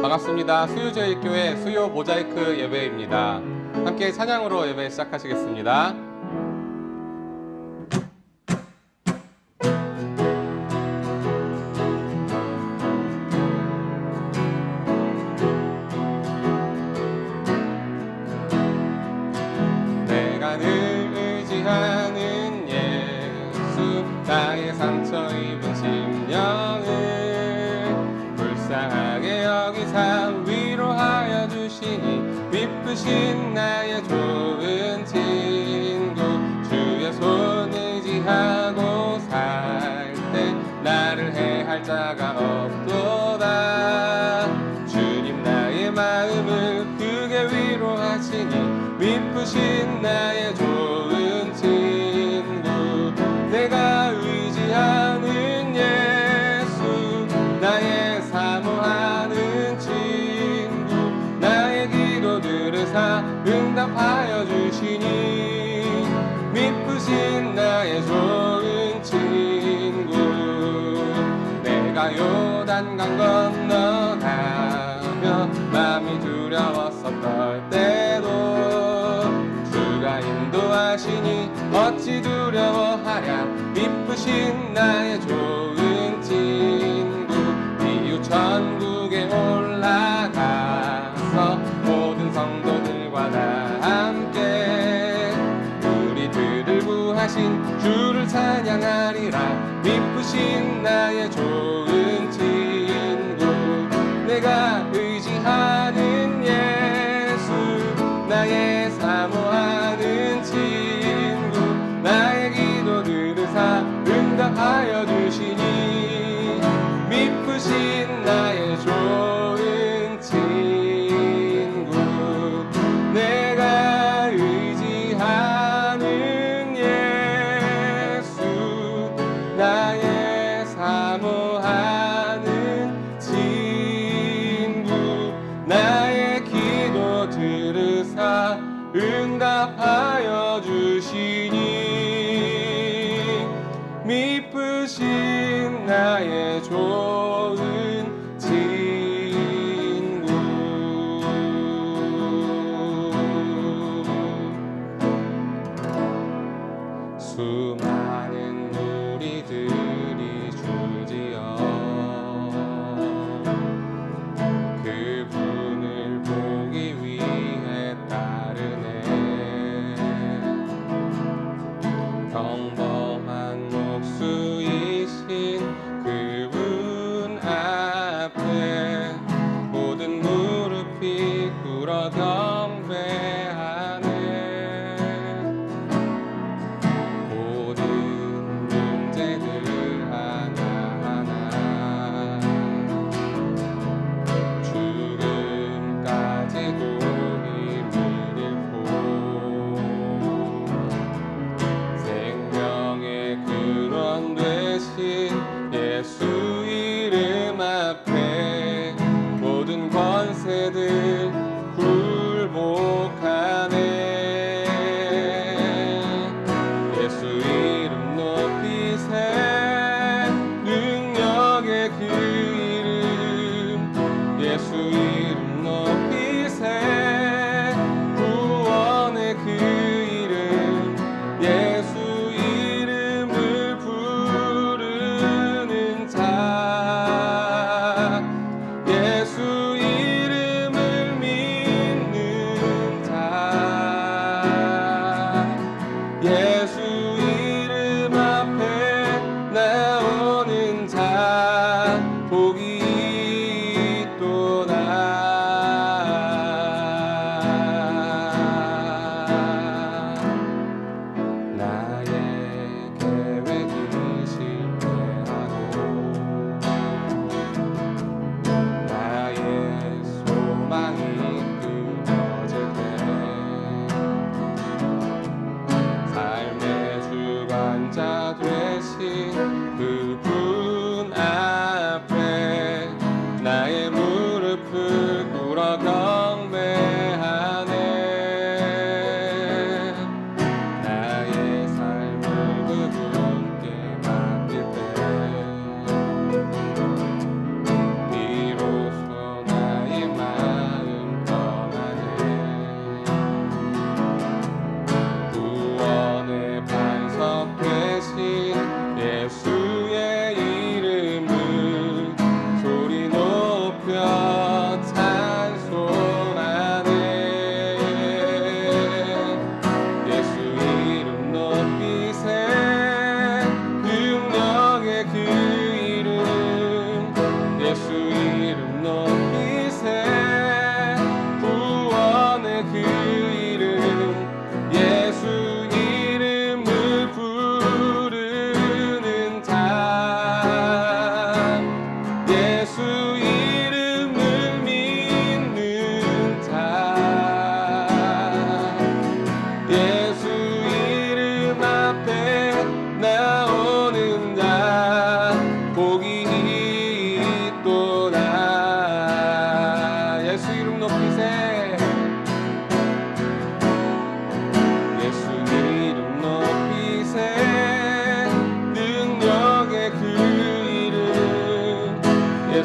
반갑습니다. 수유제일교회 수요 모자이크 예배입니다. 함께 찬양으로 예배 시작하시겠습니다. 내가 늘 의지하는 예수, 나의 상처 입은 심령을 불쌍하게 여기사 위로하여 주시니, 미쁘신 나의 좋은 친구, 주의 손 의지하고 살 때 나를 해할 자가 없도다. 주님 나의 마음을 크게 위로하시니, 미쁘신 나의 좋은 친구, 내가 의지하는 예수, 나의 사모하는 친구, 나의 기도 들으사 응답하여 주시니, 미쁘신 나의 좋은 친구. 내가 요단강 건너가며 마음이 두려웠었던 때도 주가 인도하시니 어찌 두려워하랴. 미쁘신 나의 좋은 친구, 이웃 천국에 올라가서 모든 성도들과 다 함께 우리들을 구하신 주를 찬양하리라. 미쁘신 나의 좋은 친구, 내가 의지하는 예수, 나의 사모하는 친구, 나의 기도 들으사 응답하여 주시니, 미쁘신 나의 좋은 친구, 내가 의지하는 예수, 나의 사모하는 친구, 나의 기도 들으사 응답하여 주시니, 미쁘신 나의 좋은 친구. 수많은 무리들이 주지어 그분을 보기 위해 따르네. 평범한 목수이신 그분,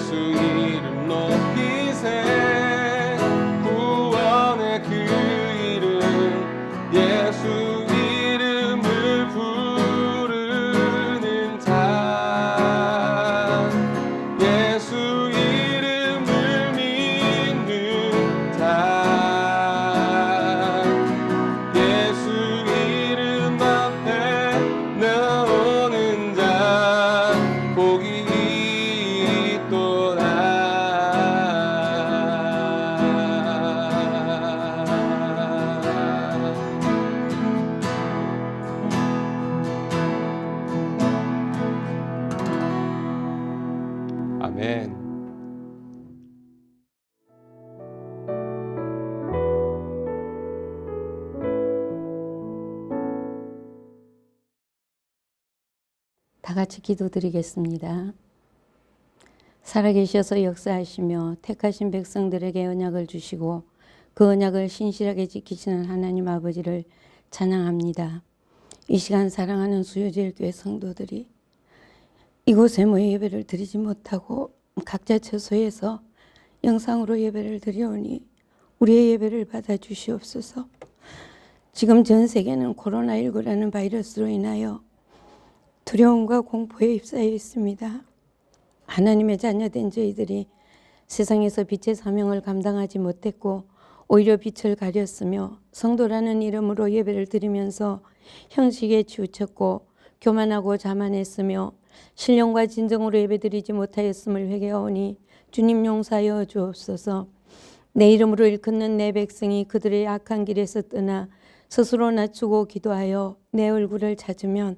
예수 이름 높이세 구원의 그 이름 예수 이름을 부르는 자 예수 이름을 믿는 자 예수 이름 앞에 나오는 자 복이 있도다. 아멘. 다 같이 기도드리겠습니다. 살아계셔서 역사하시며 택하신 백성들에게 언약을 주시고 그 언약을 신실하게 지키시는 하나님 아버지를 찬양합니다. 이 시간 사랑하는 수요제일교회 성도들이 이곳에 모여 예배를 드리지 못하고 각자 처소에서 영상으로 예배를 드려오니 우리의 예배를 받아주시옵소서. 지금 전 세계는 코로나19라는 바이러스로 인하여 두려움과 공포에 휩싸여 있습니다. 하나님의 자녀된 저희들이 세상에서 빛의 사명을 감당하지 못했고 오히려 빛을 가렸으며 성도라는 이름으로 예배를 드리면서 형식에 치우쳤고 교만하고 자만했으며 신령과 진정으로 예배드리지 못하였음을 회개하오니 주님 용서하여 주옵소서. 내 이름으로 일컫는 내 백성이 그들의 악한 길에서 떠나 스스로 낮추고 기도하여 내 얼굴을 찾으면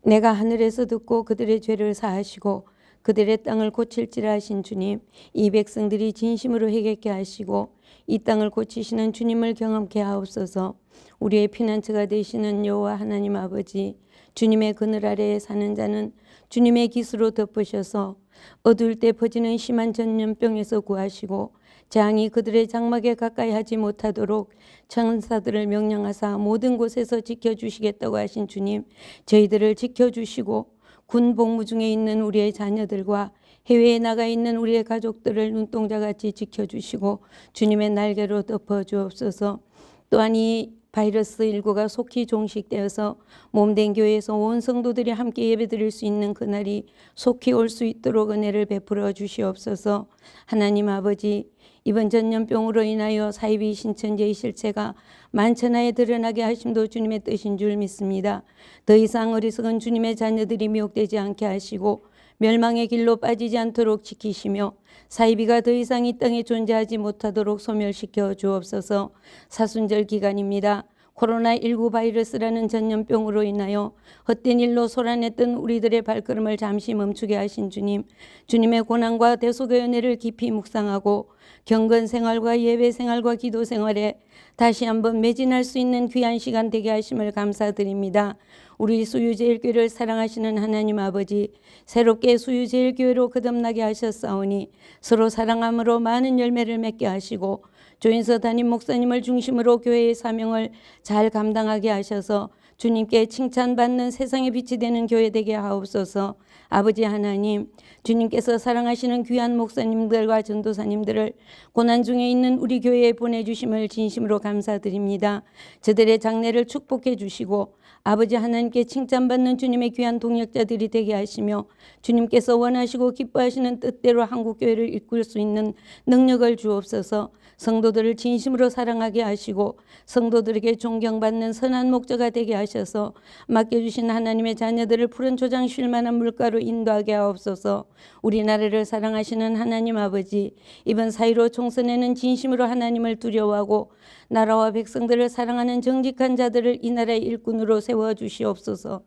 내가 하늘에서 듣고 그들의 죄를 사하시고 그들의 땅을 고칠지라 하신 주님, 이 백성들이 진심으로 회개케 하시고 이 땅을 고치시는 주님을 경험케 하옵소서. 우리의 피난처가 되시는 여호와 하나님 아버지, 주님의 그늘 아래에 사는 자는 주님의 깃으로 덮으셔서 어두울 때 퍼지는 심한 전염병에서 구하시고 재앙이 그들의 장막에 가까이 하지 못하도록 천사들을 명령하사 모든 곳에서 지켜주시겠다고 하신 주님, 저희들을 지켜주시고 군 복무 중에 있는 우리의 자녀들과 해외에 나가 있는 우리의 가족들을 눈동자같이 지켜주시고 주님의 날개로 덮어주옵소서. 또한 이 바이러스 19가 속히 종식되어서 몸된 교회에서 온 성도들이 함께 예배드릴 수 있는 그날이 속히 올 수 있도록 은혜를 베풀어 주시옵소서. 하나님 아버지, 이번 전염병으로 인하여 사이비 신천지의 실체가 만천하에 드러나게 하심도 주님의 뜻인 줄 믿습니다. 더 이상 어리석은 주님의 자녀들이 미혹되지 않게 하시고 멸망의 길로 빠지지 않도록 지키시며 사이비가 더 이상 이 땅에 존재하지 못하도록 소멸시켜 주옵소서. 사순절 기간입니다. 코로나19 바이러스라는 전염병으로 인하여 헛된 일로 소란했던 우리들의 발걸음을 잠시 멈추게 하신 주님, 주님의 고난과 대속의 은혜를 깊이 묵상하고 경건 생활과 예배 생활과 기도 생활에 다시 한번 매진할 수 있는 귀한 시간 되게 하심을 감사드립니다. 우리 수유제일교회를 사랑하시는 하나님 아버지, 새롭게 수유제일교회로 거듭나게 하셨사오니 서로 사랑함으로 많은 열매를 맺게 하시고 조인서 담임 목사님을 중심으로 교회의 사명을 잘 감당하게 하셔서 주님께 칭찬받는 세상의 빛이 되는 교회 되게 하옵소서. 아버지 하나님, 주님께서 사랑하시는 귀한 목사님들과 전도사님들을 고난 중에 있는 우리 교회에 보내주심을 진심으로 감사드립니다. 저들의 장래를 축복해 주시고 아버지 하나님께 칭찬받는 주님의 귀한 동역자들이 되게 하시며 주님께서 원하시고 기뻐하시는 뜻대로 한국교회를 이끌 수 있는 능력을 주옵소서. 성도들을 진심으로 사랑하게 하시고 성도들에게 존경받는 선한 목자가 되게 하셔서 맡겨주신 하나님의 자녀들을 푸른 초장 쉴 만한 물가로 인도하게 하옵소서. 우리나라를 사랑하시는 하나님 아버지, 이번 4.15 총선에는 진심으로 하나님을 두려워하고 나라와 백성들을 사랑하는 정직한 자들을 이 나라의 일꾼으로 세워주시옵소서.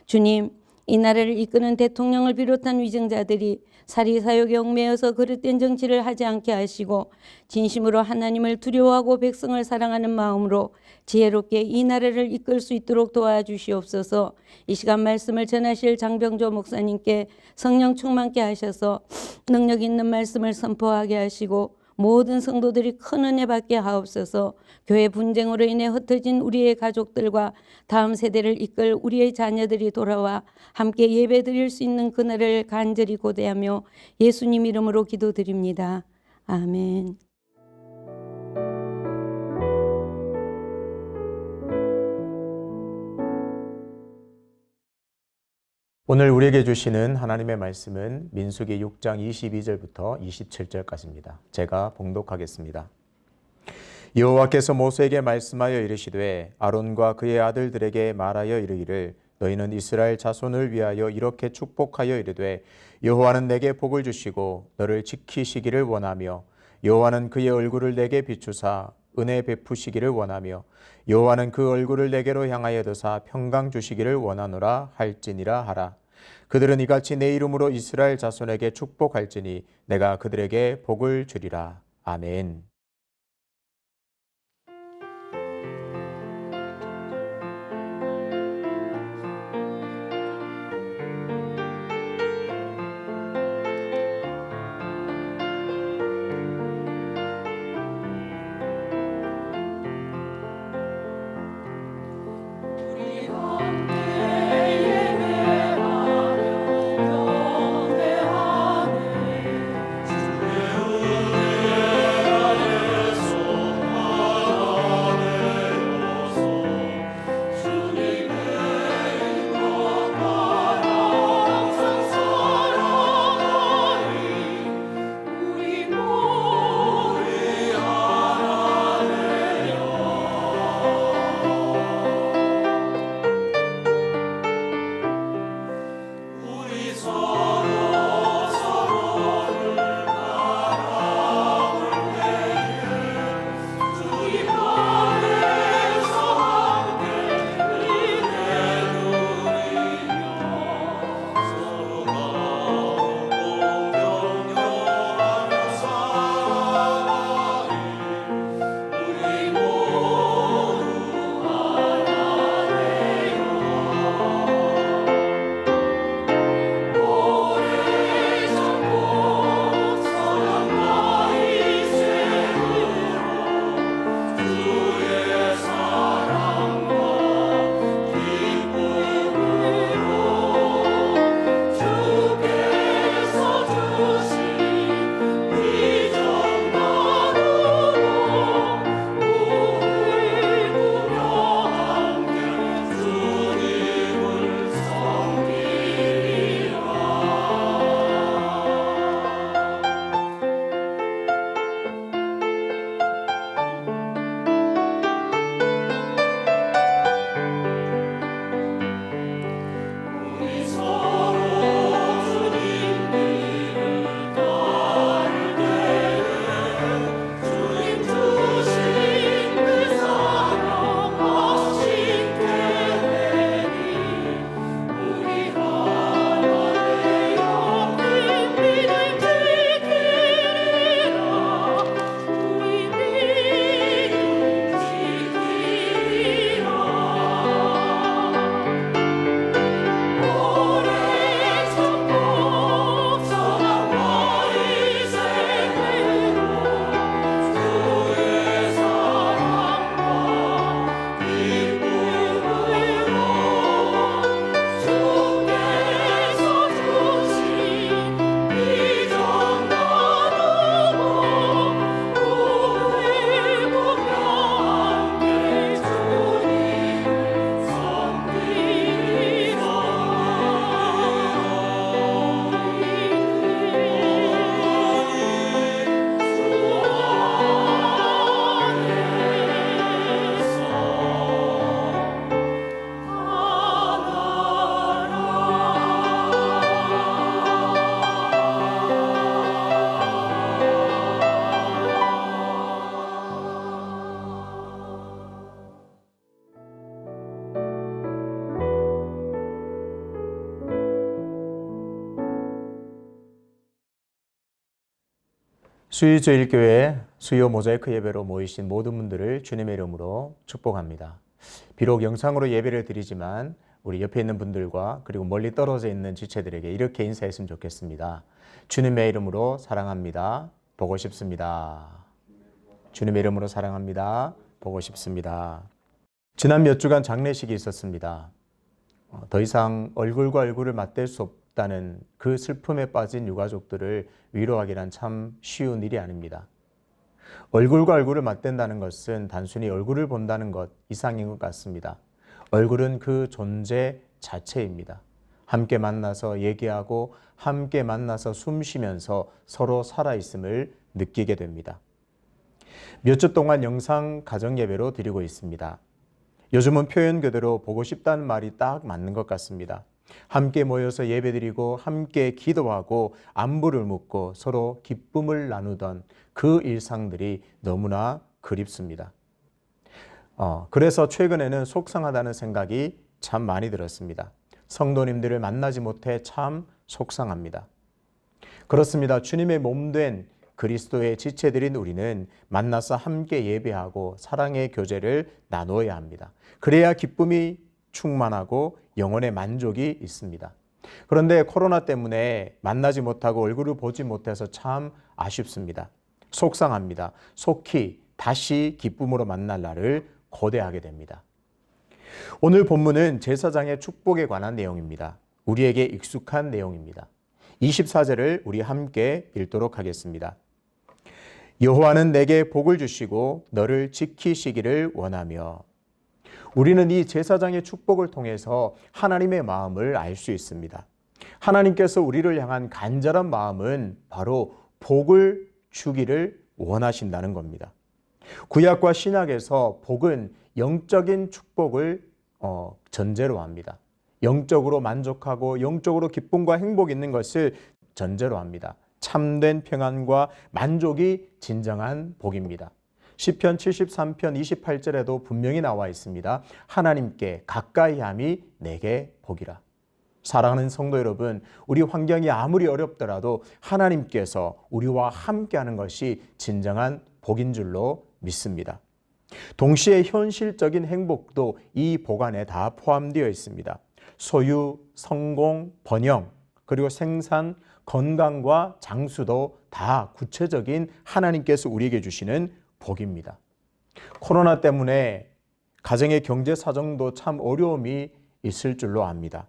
주님, 이 나라를 이끄는 대통령을 비롯한 위정자들이 사리사욕에 얽매여서 그릇된 정치를 하지 않게 하시고 진심으로 하나님을 두려워하고 백성을 사랑하는 마음으로 지혜롭게 이 나라를 이끌 수 있도록 도와주시옵소서. 이 시간 말씀을 전하실 장병조 목사님께 성령 충만케 하셔서 능력 있는 말씀을 선포하게 하시고 모든 성도들이 큰 은혜 받게 하옵소서. 교회 분쟁으로 인해 흩어진 우리의 가족들과 다음 세대를 이끌 우리의 자녀들이 돌아와 함께 예배드릴 수 있는 그날을 간절히 고대하며 예수님 이름으로 기도드립니다. 아멘. 오늘 우리에게 주시는 하나님의 말씀은 민수기 6장 22절부터 27절까지입니다. 제가 봉독하겠습니다. 여호와께서 모세에게 말씀하여 이르시되 아론과 그의 아들들에게 말하여 이르기를 너희는 이스라엘 자손을 위하여 이렇게 축복하여 이르되 여호와는 내게 복을 주시고 너를 지키시기를 원하며 여호와는 그의 얼굴을 내게 비추사 은혜 베푸시기를 원하며 여호와는 그 얼굴을 내게로 향하여 드사 평강 주시기를 원하노라 할지니라 하라. 그들은 이같이 내 이름으로 이스라엘 자손에게 축복할지니 내가 그들에게 복을 주리라. 아멘. 수유주일교회 수요 모자이크 예배로 모이신 모든 분들을 주님의 이름으로 축복합니다. 비록 영상으로 예배를 드리지만 우리 옆에 있는 분들과 그리고 멀리 떨어져 있는 지체들에게 이렇게 인사했으면 좋겠습니다. 주님의 이름으로 사랑합니다. 보고 싶습니다. 주님의 이름으로 사랑합니다. 보고 싶습니다. 지난 몇 주간 장례식이 있었습니다. 더 이상 얼굴과 얼굴을 맞댈 수 없다는 그 슬픔에 빠진 유가족들을 위로하기란 참 쉬운 일이 아닙니다. 얼굴과 얼굴을 맞댄다는 것은 단순히 얼굴을 본다는 것 이상인 것 같습니다. 얼굴은 그 존재 자체입니다. 함께 만나서 얘기하고 함께 만나서 숨 쉬면서 서로 살아있음을 느끼게 됩니다. 몇 주 동안 영상 가정예배로 드리고 있습니다. 요즘은 표현 그대로 보고 싶다는 말이 딱 맞는 것 같습니다. 함께 모여서 예배드리고 함께 기도하고 안부를 묻고 서로 기쁨을 나누던 그 일상들이 너무나 그립습니다. 그래서 최근에는 속상하다는 생각이 참 많이 들었습니다. 성도님들을 만나지 못해 참 속상합니다. 그렇습니다. 주님의 몸된 그리스도의 지체들인 우리는 만나서 함께 예배하고 사랑의 교제를 나누어야 합니다. 그래야 기쁨이 충만하고 영혼의 만족이 있습니다. 그런데 코로나 때문에 만나지 못하고 얼굴을 보지 못해서 참 아쉽습니다. 속상합니다. 속히 다시 기쁨으로 만날 날을 고대하게 됩니다. 오늘 본문은 제사장의 축복에 관한 내용입니다. 우리에게 익숙한 내용입니다. 24절을 우리 함께 읽도록 하겠습니다. 여호와는 내게 복을 주시고 너를 지키시기를 원하며. 우리는 이 제사장의 축복을 통해서 하나님의 마음을 알 수 있습니다. 하나님께서 우리를 향한 간절한 마음은 바로 복을 주기를 원하신다는 겁니다. 구약과 신약에서 복은 영적인 축복을 전제로 합니다. 영적으로 만족하고 영적으로 기쁨과 행복이 있는 것을 전제로 합니다. 참된 평안과 만족이 진정한 복입니다. 시편 73편 28절에도 분명히 나와 있습니다. 하나님께 가까이함이 내게 복이라. 사랑하는 성도 여러분, 우리 환경이 아무리 어렵더라도 하나님께서 우리와 함께하는 것이 진정한 복인 줄로 믿습니다. 동시에 현실적인 행복도 이 복 안에 다 포함되어 있습니다. 소유, 성공, 번영, 그리고 생산, 건강과 장수도 다 구체적인 하나님께서 우리에게 주시는 복입니다. 코로나 때문에 가정의 경제 사정도 참 어려움이 있을 줄로 압니다.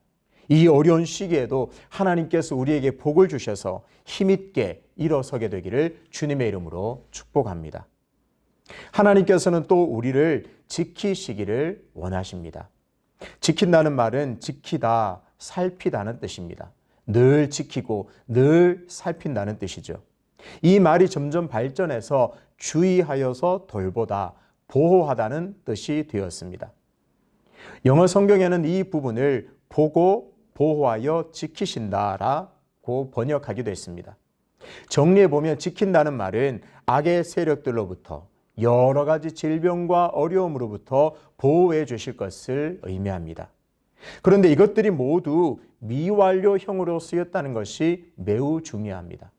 이 어려운 시기에도 하나님께서 우리에게 복을 주셔서 힘있게 일어서게 되기를 주님의 이름으로 축복합니다. 하나님께서는 또 우리를 지키시기를 원하십니다. 지킨다는 말은 지키다, 살피다는 뜻입니다. 늘 지키고 늘 살핀다는 뜻이죠. 이 말이 점점 발전해서 주의하여서 돌보다, 보호하다는 뜻이 되었습니다. 영어 성경에는 이 부분을 보고 보호하여 지키신다라고 번역하기도 했습니다. 정리해보면 지킨다는 말은 악의 세력들로부터 여러 가지 질병과 어려움으로부터 보호해 주실 것을 의미합니다. 그런데 이것들이 모두 미완료형으로 쓰였다는 것이 매우 중요합니다.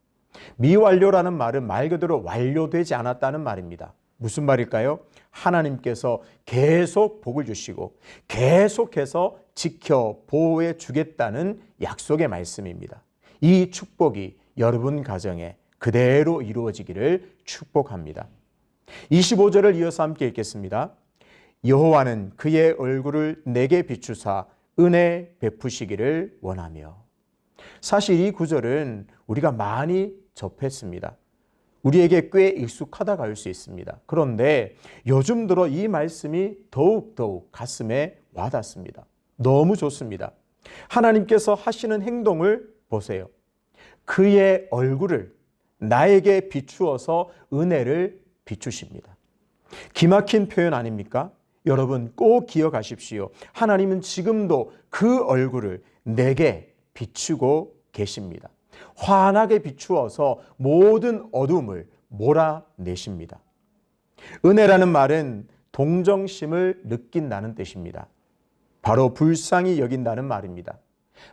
미완료라는 말은 말 그대로 완료되지 않았다는 말입니다. 무슨 말일까요? 하나님께서 계속 복을 주시고 계속해서 지켜 보호해 주겠다는 약속의 말씀입니다. 이 축복이 여러분 가정에 그대로 이루어지기를 축복합니다. 25절을 이어서 함께 읽겠습니다. 여호와는 그의 얼굴을 내게 비추사 은혜 베푸시기를 원하며. 사실 이 구절은 우리가 많이 접했습니다. 우리에게 꽤 익숙하다고 할 수 있습니다. 그런데 요즘 들어 이 말씀이 더욱더욱 가슴에 와닿습니다. 너무 좋습니다. 하나님께서 하시는 행동을 보세요. 그의 얼굴을 나에게 비추어서 은혜를 비추십니다. 기막힌 표현 아닙니까? 여러분 꼭 기억하십시오. 하나님은 지금도 그 얼굴을 내게 비추고 계십니다. 환하게 비추어서 모든 어둠을 몰아내십니다. 은혜라는 말은 동정심을 느낀다는 뜻입니다. 바로 불쌍히 여긴다는 말입니다.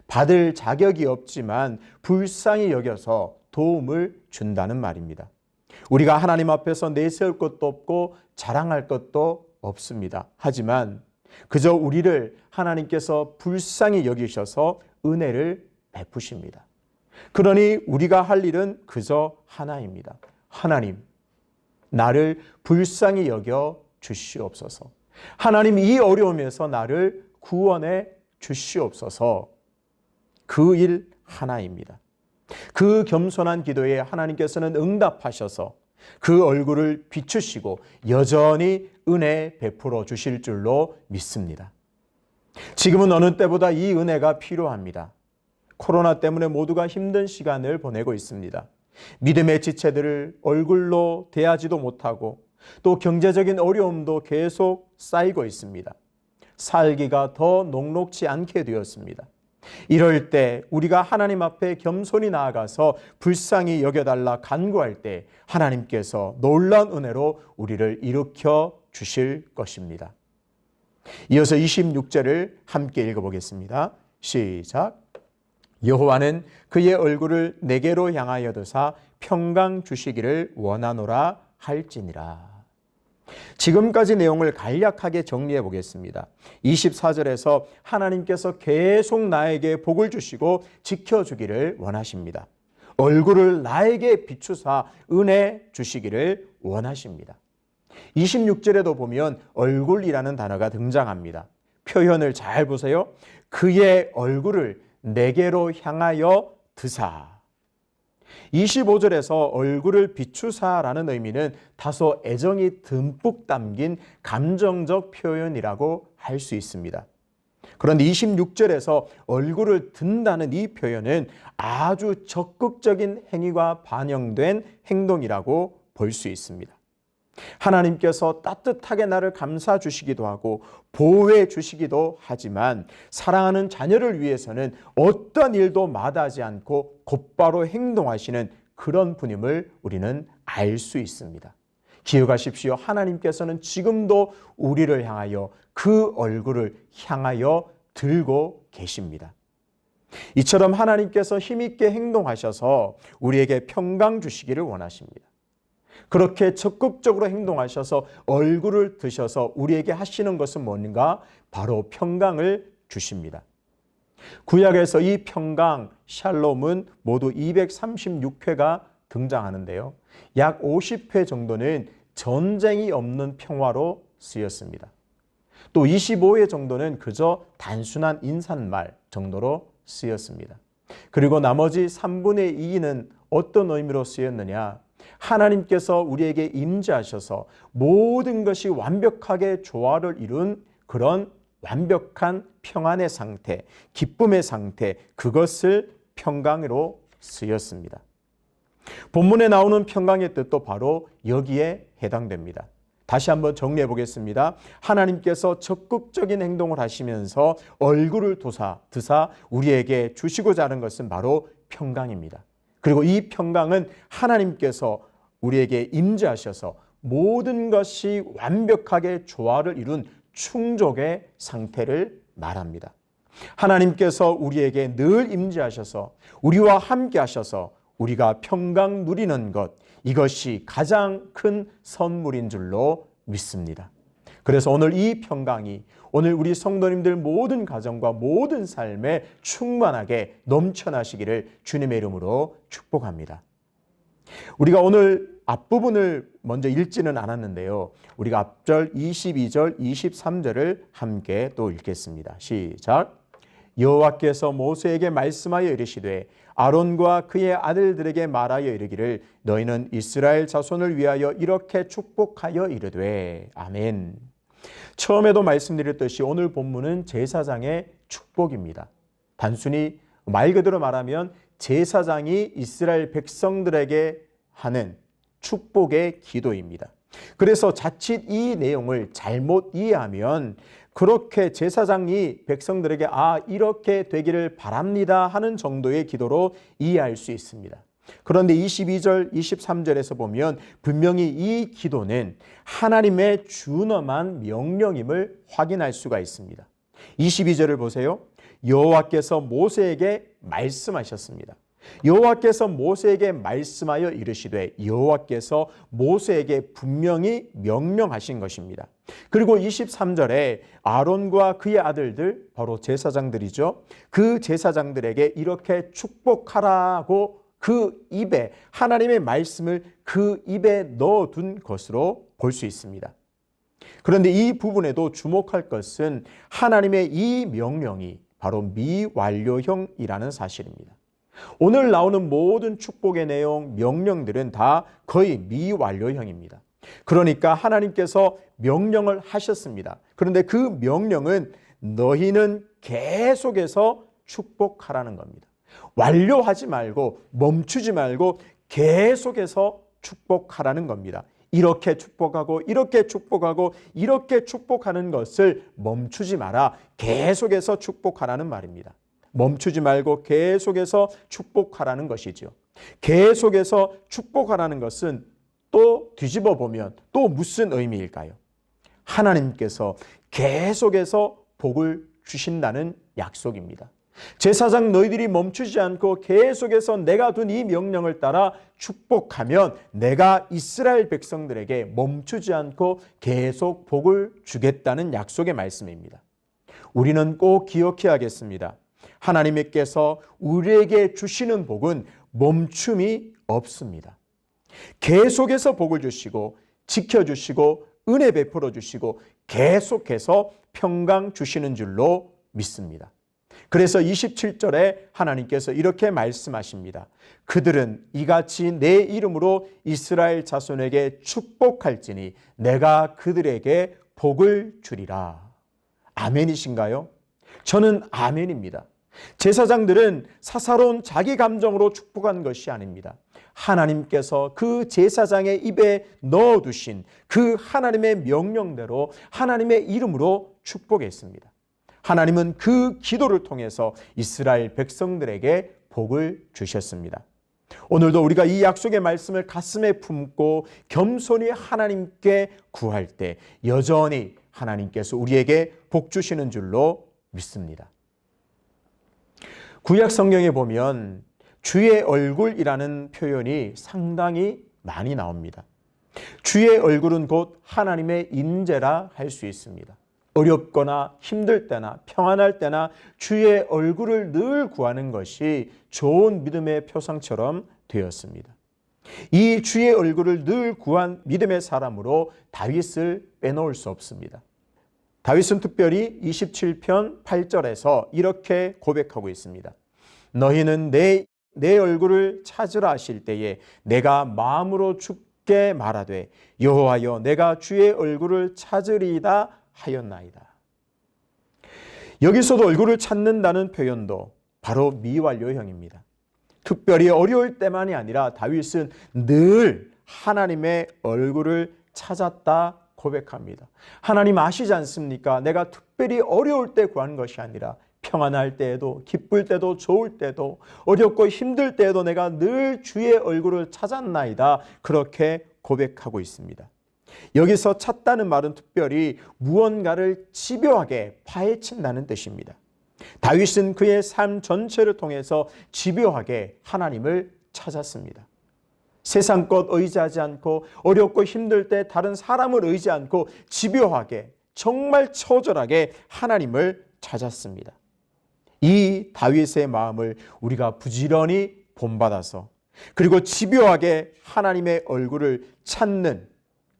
받을 자격이 없지만 불쌍히 여겨서 도움을 준다는 말입니다. 우리가 하나님 앞에서 내세울 것도 없고 자랑할 것도 없습니다. 하지만 그저 우리를 하나님께서 불쌍히 여기셔서 은혜를 베푸십니다. 그러니 우리가 할 일은 그저 하나입니다. 하나님, 나를 불쌍히 여겨 주시옵소서. 하나님, 이 어려움에서 나를 구원해 주시옵소서. 그 일 하나입니다. 그 겸손한 기도에 하나님께서는 응답하셔서 그 얼굴을 비추시고 여전히 은혜 베풀어 주실 줄로 믿습니다. 지금은 어느 때보다 이 은혜가 필요합니다. 코로나 때문에 모두가 힘든 시간을 보내고 있습니다. 믿음의 지체들을 얼굴로 대하지도 못하고 또 경제적인 어려움도 계속 쌓이고 있습니다. 살기가 더 녹록지 않게 되었습니다. 이럴 때 우리가 하나님 앞에 겸손히 나아가서 불쌍히 여겨달라 간구할 때 하나님께서 놀라운 은혜로 우리를 일으켜 주실 것입니다. 이어서 26절을 함께 읽어보겠습니다. 시작. 여호와는 그의 얼굴을 내게로 향하여 드사 평강 주시기를 원하노라 할지니라. 지금까지 내용을 간략하게 정리해 보겠습니다. 24절에서 하나님께서 계속 나에게 복을 주시고 지켜주기를 원하십니다. 얼굴을 나에게 비추사 은혜 주시기를 원하십니다. 26절에도 보면 얼굴이라는 단어가 등장합니다. 표현을 잘 보세요. 그의 얼굴을 내게로 향하여 드사. 25절에서 얼굴을 비추사라는 의미는 다소 애정이 듬뿍 담긴 감정적 표현이라고 할 수 있습니다. 그런데 26절에서 얼굴을 든다는 이 표현은 아주 적극적인 행위가 반영된 행동이라고 볼 수 있습니다. 하나님께서 따뜻하게 나를 감싸 주시기도 하고 보호해 주시기도 하지만 사랑하는 자녀를 위해서는 어떤 일도 마다하지 않고 곧바로 행동하시는 그런 분임을 우리는 알 수 있습니다. 기억하십시오. 하나님께서는 지금도 우리를 향하여 그 얼굴을 향하여 들고 계십니다. 이처럼 하나님께서 힘있게 행동하셔서 우리에게 평강 주시기를 원하십니다. 그렇게 적극적으로 행동하셔서 얼굴을 드셔서 우리에게 하시는 것은 뭔가? 바로 평강을 주십니다. 구약에서 이 평강, 샬롬은 모두 236회가 등장하는데요. 약 50회 정도는 전쟁이 없는 평화로 쓰였습니다. 또 25회 정도는 그저 단순한 인사말 정도로 쓰였습니다. 그리고 나머지 3분의 2는 어떤 의미로 쓰였느냐? 하나님께서 우리에게 임재하셔서 모든 것이 완벽하게 조화를 이룬 그런 완벽한 평안의 상태, 기쁨의 상태, 그것을 평강으로 쓰였습니다. 본문에 나오는 평강의 뜻도 바로 여기에 해당됩니다. 다시 한번 정리해 보겠습니다. 하나님께서 적극적인 행동을 하시면서 얼굴을 드사 우리에게 주시고자 하는 것은 바로 평강입니다. 그리고 이 평강은 하나님께서 우리에게 임재하셔서 모든 것이 완벽하게 조화를 이룬 충족의 상태를 말합니다. 하나님께서 우리에게 늘 임재하셔서 우리와 함께 하셔서 우리가 평강 누리는 것, 이것이 가장 큰 선물인 줄로 믿습니다. 그래서 오늘 이 평강이 오늘 우리 성도님들 모든 가정과 모든 삶에 충만하게 넘쳐나시기를 주님의 이름으로 축복합니다. 우리가 오늘 앞부분을 먼저 읽지는 않았는데요. 우리가 앞절 22절, 23절을 함께 또 읽겠습니다. 시작. 여호와께서 모세에게 말씀하여 이르시되 아론과 그의 아들들에게 말하여 이르기를 너희는 이스라엘 자손을 위하여 이렇게 축복하여 이르되 아멘. 처음에도 말씀드렸듯이 오늘 본문은 제사장의 축복입니다. 단순히 말 그대로 말하면 제사장이 이스라엘 백성들에게 하는 축복의 기도입니다. 그래서 자칫 이 내용을 잘못 이해하면 그렇게 제사장이 백성들에게 이렇게 되기를 바랍니다 하는 정도의 기도로 이해할 수 있습니다. 그런데 22절, 23절에서 보면 분명히 이 기도는 하나님의 준엄한 명령임을 확인할 수가 있습니다. 22절을 보세요. 여호와께서 모세에게 말씀하셨습니다. 여호와께서 모세에게 말씀하여 이르시되 여호와께서 모세에게 분명히 명령하신 것입니다. 그리고 23절에 아론과 그의 아들들, 바로 제사장들이죠. 그 제사장들에게 이렇게 축복하라고 그 입에 하나님의 말씀을 그 입에 넣어둔 것으로 볼 수 있습니다. 그런데 이 부분에도 주목할 것은 하나님의 이 명령이 바로 미완료형이라는 사실입니다. 오늘 나오는 모든 축복의 내용, 명령들은 다 거의 미완료형입니다. 그러니까 하나님께서 명령을 하셨습니다. 그런데 그 명령은 너희는 계속해서 축복하라는 겁니다. 완료하지 말고 멈추지 말고 계속해서 축복하라는 겁니다. 이렇게 축복하고 이렇게 축복하고 이렇게 축복하는 것을 멈추지 마라. 계속해서 축복하라는 말입니다. 멈추지 말고 계속해서 축복하라는 것이죠. 계속해서 축복하라는 것은 또 뒤집어 보면 또 무슨 의미일까요? 하나님께서 계속해서 복을 주신다는 약속입니다. 제사장 너희들이 멈추지 않고 계속해서 내가 둔 이 명령을 따라 축복하면 내가 이스라엘 백성들에게 멈추지 않고 계속 복을 주겠다는 약속의 말씀입니다. 우리는 꼭 기억해야겠습니다. 하나님께서 우리에게 주시는 복은 멈춤이 없습니다. 계속해서 복을 주시고 지켜주시고 은혜 베풀어 주시고 계속해서 평강 주시는 줄로 믿습니다. 그래서 27절에 하나님께서 이렇게 말씀하십니다. 그들은 이같이 내 이름으로 이스라엘 자손에게 축복할지니 내가 그들에게 복을 주리라. 아멘이신가요? 저는 아멘입니다. 제사장들은 사사로운 자기 감정으로 축복한 것이 아닙니다. 하나님께서 그 제사장의 입에 넣어두신 그 하나님의 명령대로 하나님의 이름으로 축복했습니다. 하나님은 그 기도를 통해서 이스라엘 백성들에게 복을 주셨습니다. 오늘도 우리가 이 약속의 말씀을 가슴에 품고 겸손히 하나님께 구할 때 여전히 하나님께서 우리에게 복 주시는 줄로 믿습니다. 구약 성경에 보면 주의 얼굴이라는 표현이 상당히 많이 나옵니다. 주의 얼굴은 곧 하나님의 임재라 할 수 있습니다. 어렵거나 힘들 때나 평안할 때나 주의 얼굴을 늘 구하는 것이 좋은 믿음의 표상처럼 되었습니다. 이 주의 얼굴을 늘 구한 믿음의 사람으로 다윗을 빼놓을 수 없습니다. 다윗은 특별히 27편 8절에서 이렇게 고백하고 있습니다. 너희는 내 얼굴을 찾으라 하실 때에 내가 마음으로 주께 말하되 여호와여 내가 주의 얼굴을 찾으리이다 하였나이다. 여기서도 얼굴을 찾는다는 표현도 바로 미완료형입니다. 특별히 어려울 때만이 아니라 다윗은 늘 하나님의 얼굴을 찾았다 고백합니다. 하나님 아시지 않습니까? 내가 특별히 어려울 때 구한 것이 아니라 평안할 때에도 기쁠 때도 좋을 때도 어렵고 힘들 때에도 내가 늘 주의 얼굴을 찾았나이다. 그렇게 고백하고 있습니다. 여기서 찾다는 말은 특별히 무언가를 집요하게 파헤친다는 뜻입니다. 다윗은 그의 삶 전체를 통해서 집요하게 하나님을 찾았습니다. 세상 것 의지하지 않고 어렵고 힘들 때 다른 사람을 의지 않고 집요하게 정말 처절하게 하나님을 찾았습니다. 이 다윗의 마음을 우리가 부지런히 본받아서 그리고 집요하게 하나님의 얼굴을 찾는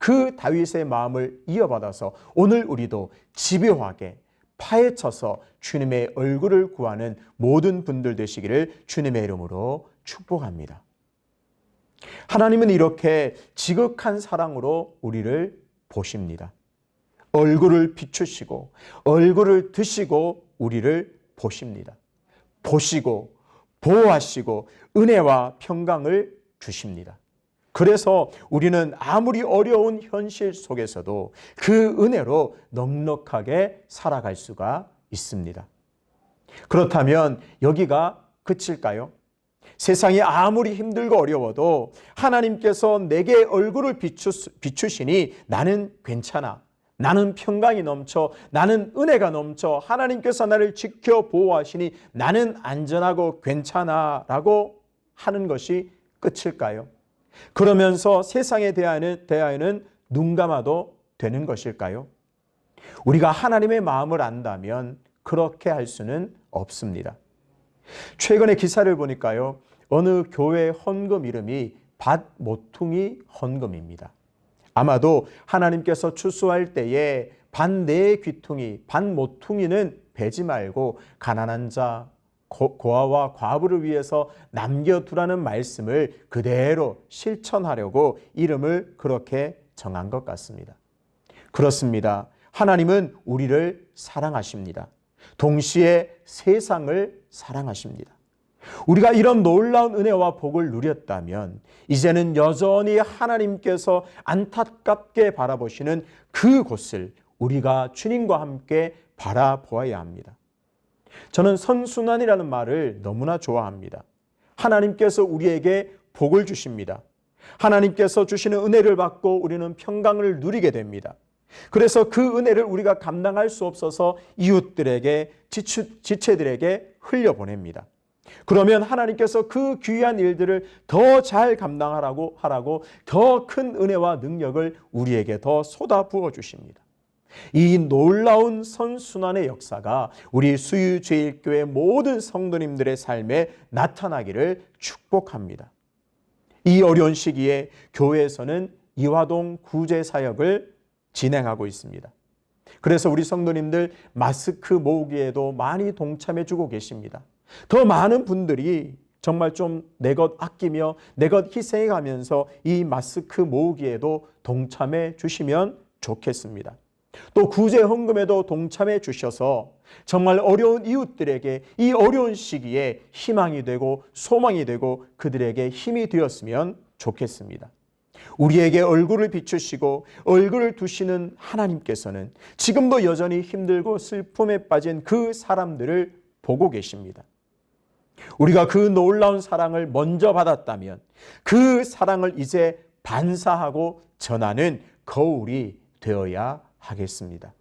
그 다윗의 마음을 이어받아서 오늘 우리도 집요하게 파헤쳐서 주님의 얼굴을 구하는 모든 분들 되시기를 주님의 이름으로 축복합니다. 하나님은 이렇게 지극한 사랑으로 우리를 보십니다. 얼굴을 비추시고 얼굴을 드시고 우리를 보십니다. 보시고 보호하시고 은혜와 평강을 주십니다. 그래서 우리는 아무리 어려운 현실 속에서도 그 은혜로 넉넉하게 살아갈 수가 있습니다. 그렇다면 여기가 끝일까요? 세상이 아무리 힘들고 어려워도 하나님께서 내게 얼굴을 비추시니 나는 괜찮아. 나는 평강이 넘쳐, 나는 은혜가 넘쳐, 하나님께서 나를 지켜 보호하시니 나는 안전하고 괜찮아 라고 하는 것이 끝일까요? 그러면서 세상에 대하여는 눈 감아도 되는 것일까요? 우리가 하나님의 마음을 안다면 그렇게 할 수는 없습니다. 최근에 기사를 보니까요, 어느 교회 헌금 이름이 밭모퉁이 헌금입니다. 아마도 하나님께서 추수할 때에 밭내 귀퉁이, 밭모퉁이는 베지 말고 가난한 자, 고아와 과부를 위해서 남겨두라는 말씀을 그대로 실천하려고 이름을 그렇게 정한 것 같습니다. 그렇습니다. 하나님은 우리를 사랑하십니다. 동시에 세상을 사랑하십니다. 우리가 이런 놀라운 은혜와 복을 누렸다면 이제는 여전히 하나님께서 안타깝게 바라보시는 그곳을 우리가 주님과 함께 바라보아야 합니다. 저는 선순환이라는 말을 너무나 좋아합니다. 하나님께서 우리에게 복을 주십니다. 하나님께서 주시는 은혜를 받고 우리는 평강을 누리게 됩니다. 그래서 그 은혜를 우리가 감당할 수 없어서 이웃들에게, 지체들에게 흘려보냅니다. 그러면 하나님께서 그 귀한 일들을 더 잘 감당하라고 더 큰 은혜와 능력을 우리에게 더 쏟아부어 주십니다. 이 놀라운 선순환의 역사가 우리 수유제일교회 모든 성도님들의 삶에 나타나기를 축복합니다. 이 어려운 시기에 교회에서는 이화동 구제 사역을 진행하고 있습니다. 그래서 우리 성도님들 마스크 모으기에도 많이 동참해 주고 계십니다. 더 많은 분들이 정말 좀 내 것 아끼며 내 것 희생해 가면서 이 마스크 모으기에도 동참해 주시면 좋겠습니다. 또 구제 헌금에도 동참해 주셔서 정말 어려운 이웃들에게 이 어려운 시기에 희망이 되고 소망이 되고 그들에게 힘이 되었으면 좋겠습니다. 우리에게 얼굴을 비추시고 얼굴을 두시는 하나님께서는 지금도 여전히 힘들고 슬픔에 빠진 그 사람들을 보고 계십니다. 우리가 그 놀라운 사랑을 먼저 받았다면 그 사랑을 이제 반사하고 전하는 거울이 되어야 하겠습니다.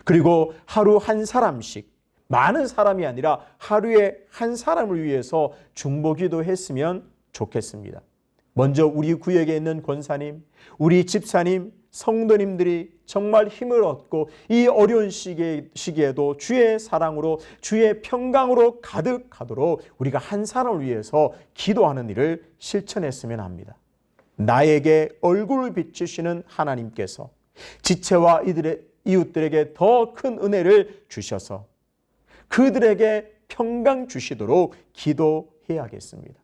그리고 하루 한 사람씩, 많은 사람이 아니라 하루에 한 사람을 위해서 중보기도 했으면 좋겠습니다. 먼저 우리 구역에 있는 권사님, 우리 집사님, 성도님들이 정말 힘을 얻고 이 어려운 시기에도 주의 사랑으로 주의 평강으로 가득하도록 우리가 한 사람을 위해서 기도하는 일을 실천했으면 합니다. 나에게 얼굴을 비추시는 하나님께서 지체와 이웃들에게 더 큰 은혜를 주셔서 그들에게 평강 주시도록 기도해야겠습니다.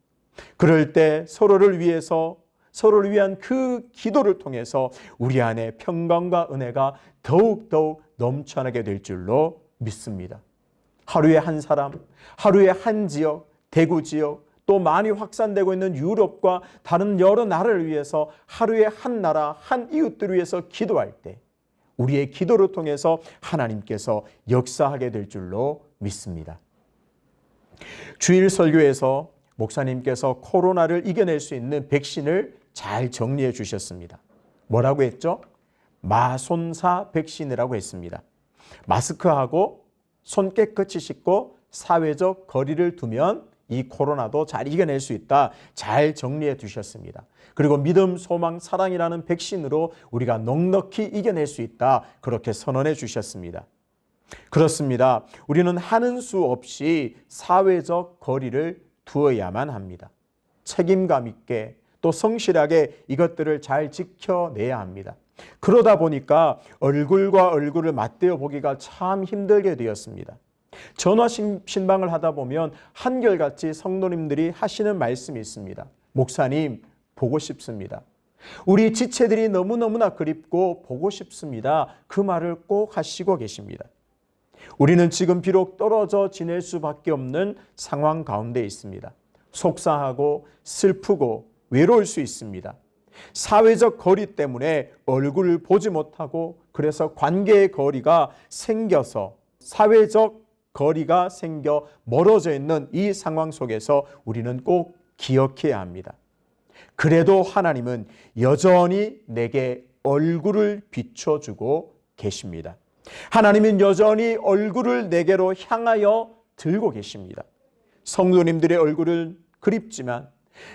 그럴 때 서로를 위한 그 기도를 통해서 우리 안에 평강과 은혜가 더욱더욱 넘쳐나게 될 줄로 믿습니다. 하루에 한 사람, 하루에 한 지역, 대구 지역, 또 많이 확산되고 있는 유럽과 다른 여러 나라를 위해서 하루에 한 나라, 한 이웃들을 위해서 기도할 때 우리의 기도를 통해서 하나님께서 역사하게 될 줄로 믿습니다. 주일 설교에서 목사님께서 코로나를 이겨낼 수 있는 백신을 잘 정리해 주셨습니다. 뭐라고 했죠? 마손사 백신이라고 했습니다. 마스크하고 손 깨끗이 씻고 사회적 거리를 두면 이 코로나도 잘 이겨낼 수 있다. 잘 정리해 주셨습니다. 그리고 믿음, 소망, 사랑이라는 백신으로 우리가 넉넉히 이겨낼 수 있다. 그렇게 선언해 주셨습니다. 그렇습니다. 우리는 하는 수 없이 사회적 거리를 두어야만 합니다. 책임감 있게 또 성실하게 이것들을 잘 지켜내야 합니다. 그러다 보니까 얼굴과 얼굴을 맞대어 보기가 참 힘들게 되었습니다. 전화 신방을 하다 보면 한결같이 성도님들이 하시는 말씀이 있습니다. 목사님, 보고 싶습니다. 우리 지체들이 너무너무나 그립고 보고 싶습니다. 그 말을 꼭 하시고 계십니다. 우리는 지금 비록 떨어져 지낼 수밖에 없는 상황 가운데 있습니다. 속상하고 슬프고 외로울 수 있습니다. 사회적 거리 때문에 얼굴을 보지 못하고 그래서 관계의 거리가 생겨서 사회적 거리가 생겨 멀어져 있는 이 상황 속에서 우리는 꼭 기억해야 합니다. 그래도 하나님은 여전히 내게 얼굴을 비춰주고 계십니다. 하나님은 여전히 얼굴을 내게로 향하여 들고 계십니다. 성도님들의 얼굴은 그립지만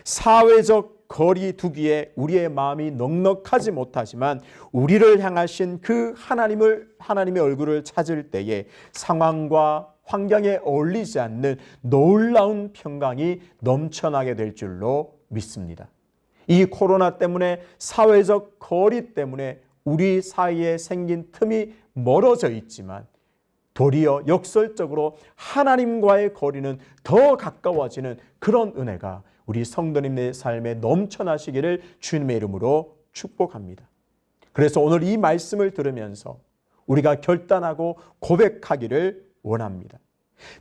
사회적 거리 두기에 우리의 마음이 넉넉하지 못하지만 우리를 향하신 그 하나님의 얼굴을 찾을 때에 상황과 환경에 어울리지 않는 놀라운 평강이 넘쳐나게 될 줄로 믿습니다. 이 코로나 때문에, 사회적 거리 때문에 우리 사이에 생긴 틈이 멀어져 있지만 도리어 역설적으로 하나님과의 거리는 더 가까워지는 그런 은혜가 우리 성도님의 삶에 넘쳐나시기를 주님의 이름으로 축복합니다. 그래서 오늘 이 말씀을 들으면서 우리가 결단하고 고백하기를 원합니다.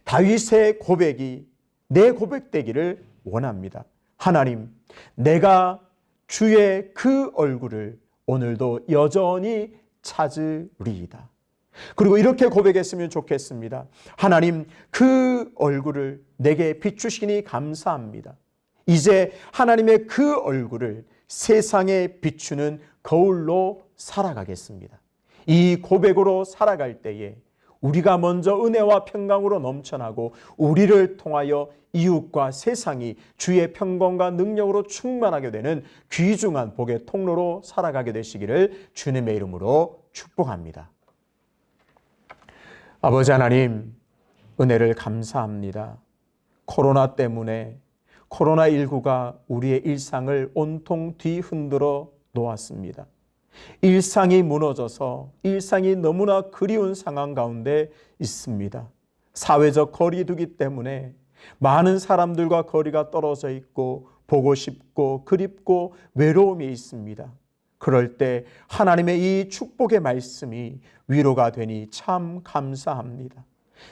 다윗의 고백이 내 고백되기를 원합니다. 하나님, 내가 주의 그 얼굴을 오늘도 여전히 찾으리이다. 그리고 이렇게 고백했으면 좋겠습니다. 하나님, 그 얼굴을 내게 비추시니 감사합니다. 이제 하나님의 그 얼굴을 세상에 비추는 거울로 살아가겠습니다. 이 고백으로 살아갈 때에 우리가 먼저 은혜와 평강으로 넘쳐나고 우리를 통하여 이웃과 세상이 주의 평강과 능력으로 충만하게 되는 귀중한 복의 통로로 살아가게 되시기를 주님의 이름으로 축복합니다. 아버지 하나님, 은혜를 감사합니다. 코로나 때문에 코로나19가 우리의 일상을 온통 뒤흔들어 놓았습니다. 일상이 무너져서 일상이 너무나 그리운 상황 가운데 있습니다. 사회적 거리두기 때문에 많은 사람들과 거리가 떨어져 있고 보고 싶고 그립고 외로움이 있습니다. 그럴 때 하나님의 이 축복의 말씀이 위로가 되니 참 감사합니다.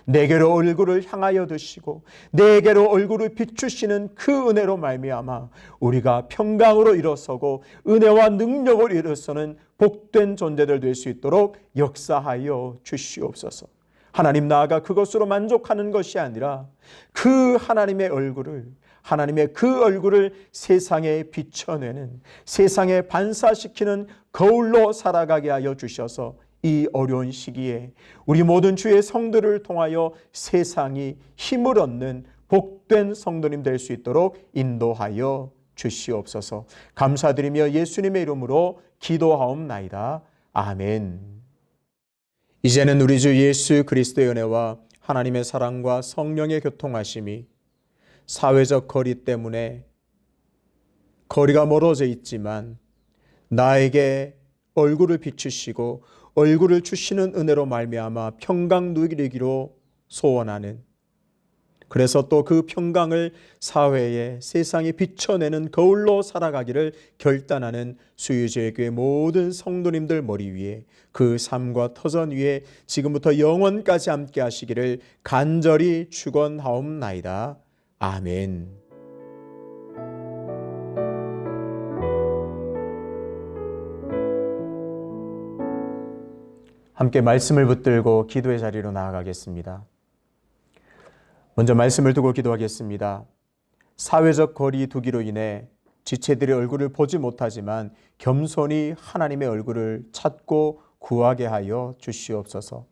내게로 얼굴을 향하여 드시고 내게로 얼굴을 비추시는 그 은혜로 말미암아 우리가 평강으로 일어서고 은혜와 능력을 일어서는 복된 존재들 될 수 있도록 역사하여 주시옵소서. 하나님, 나아가 그것으로 만족하는 것이 아니라 그 하나님의 그 얼굴을 세상에 비춰내는, 세상에 반사시키는 거울로 살아가게 하여 주셔서 이 어려운 시기에 우리 모든 주의 성도를 통하여 세상이 힘을 얻는 복된 성도님 될 수 있도록 인도하여 주시옵소서. 감사드리며 예수님의 이름으로 기도하옵나이다. 아멘. 이제는 우리 주 예수 그리스도의 은혜와 하나님의 사랑과 성령의 교통하심이 사회적 거리 때문에 거리가 멀어져 있지만 나에게 얼굴을 비추시고 얼굴을 주시는 은혜로 말미암아 평강 누리기로 소원하는, 그래서 또 그 평강을 사회에 세상에 비춰내는 거울로 살아가기를 결단하는 수유주의 교회 모든 성도님들 머리 위에 그 삶과 터전 위에 지금부터 영원까지 함께 하시기를 간절히 축원하옵나이다. 아멘. 함께 말씀을 붙들고 기도의 자리로 나아가겠습니다. 먼저 말씀을 두고 기도하겠습니다. 사회적 거리 두기로 인해 지체들의 얼굴을 보지 못하지만 겸손히 하나님의 얼굴을 찾고 구하게 하여 주시옵소서.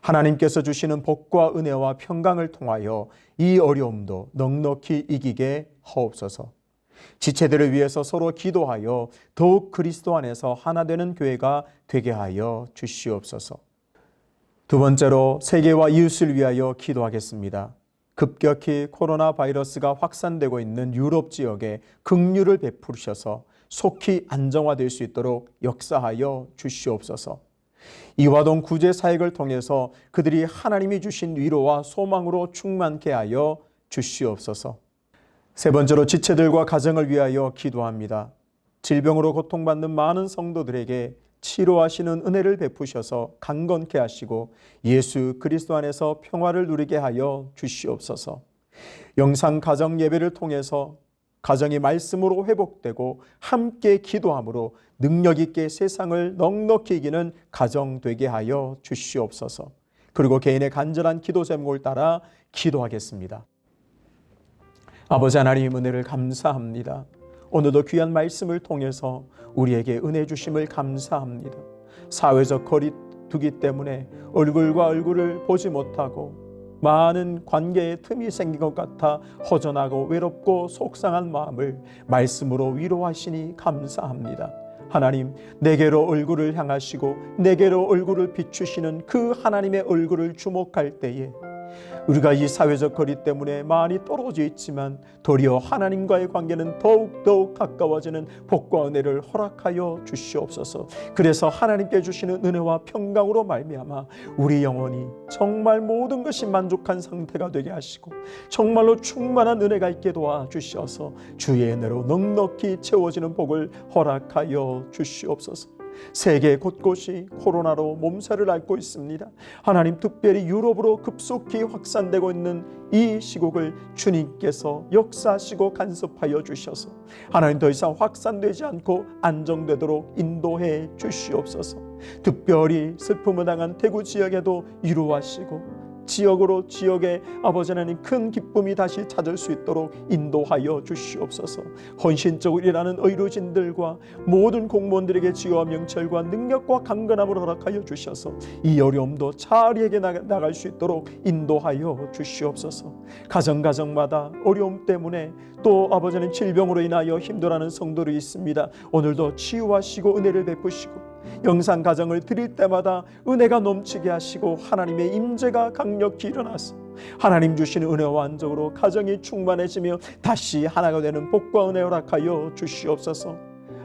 하나님께서 주시는 복과 은혜와 평강을 통하여 이 어려움도 넉넉히 이기게 하옵소서. 지체들을 위해서 서로 기도하여 더욱 그리스도 안에서 하나 되는 교회가 되게 하여 주시옵소서. 두 번째로 세계와 이웃을 위하여 기도하겠습니다. 급격히 코로나 바이러스가 확산되고 있는 유럽 지역에 긍휼을 베푸셔서 속히 안정화될 수 있도록 역사하여 주시옵소서. 이화동 구제 사역을 통해서 그들이 하나님이 주신 위로와 소망으로 충만케 하여 주시옵소서. 세 번째로 지체들과 가정을 위하여 기도합니다. 질병으로 고통받는 많은 성도들에게 치료하시는 은혜를 베푸셔서 강건케 하시고 예수 그리스도 안에서 평화를 누리게 하여 주시옵소서. 영상 가정 예배를 통해서 가정이 말씀으로 회복되고 함께 기도함으로 능력 있게 세상을 넉넉히 이기는 가정 되게 하여 주시옵소서. 그리고 개인의 간절한 기도 제목을 따라 기도하겠습니다. 아버지 하나님, 은혜를 감사합니다. 오늘도 귀한 말씀을 통해서 우리에게 은혜 주심을 감사합니다. 사회적 거리 두기 때문에 얼굴과 얼굴을 보지 못하고 많은 관계에 틈이 생긴 것 같아 허전하고 외롭고 속상한 마음을 말씀으로 위로하시니 감사합니다. 하나님, 내게로 얼굴을 향하시고 내게로 얼굴을 비추시는 그 하나님의 얼굴을 주목할 때에 우리가 이 사회적 거리 때문에 많이 떨어져 있지만 도리어 하나님과의 관계는 더욱 가까워지는 복과 은혜를 허락하여 주시옵소서. 그래서 하나님께 주시는 은혜와 평강으로 말미암아 우리 영혼이 정말 모든 것이 만족한 상태가 되게 하시고 정말로 충만한 은혜가 있게 도와주셔서 주의 은혜로 넉넉히 채워지는 복을 허락하여 주시옵소서. 세계 곳곳이 코로나로 몸살을 앓고 있습니다. 하나님, 특별히 유럽으로 급속히 확산되고 있는 이 시국을 주님께서 역사하시고 간섭하여 주셔서 하나님, 더 이상 확산되지 않고 안정되도록 인도해 주시옵소서. 특별히 슬픔을 당한 대구 지역에도 위로하시고 지역에 아버지 하나님 큰 기쁨이 다시 찾을 수 있도록 인도하여 주시옵소서. 헌신적으로 일하는 의료진들과 모든 공무원들에게 지혜와 명철과 능력과 강건함을 허락하여 주셔서 이 어려움도 잘 해결나갈 수 있도록 인도하여 주시옵소서. 가정마다 어려움 때문에 또 아버지 하나님 질병으로 인하여 힘들어하는 성도들이 있습니다. 오늘도 치유하시고 은혜를 베푸시고 영상 가정을 드릴 때마다 은혜가 넘치게 하시고 하나님의 임재가 강력히 일어나서 하나님 주시는 은혜와 안정으로 가정이 충만해지며 다시 하나가 되는 복과 은혜 허락하여 주시옵소서.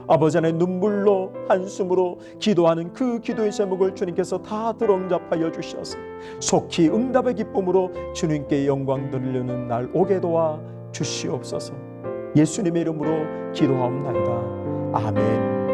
아버지 하나님, 눈물로 한숨으로 기도하는 그 기도의 제목을 주님께서 다 들어응답하여 주셔서 속히 응답의 기쁨으로 주님께 영광 돌리는 날 오게 도와 주시옵소서. 예수님의 이름으로 기도하옵나이다. 아멘.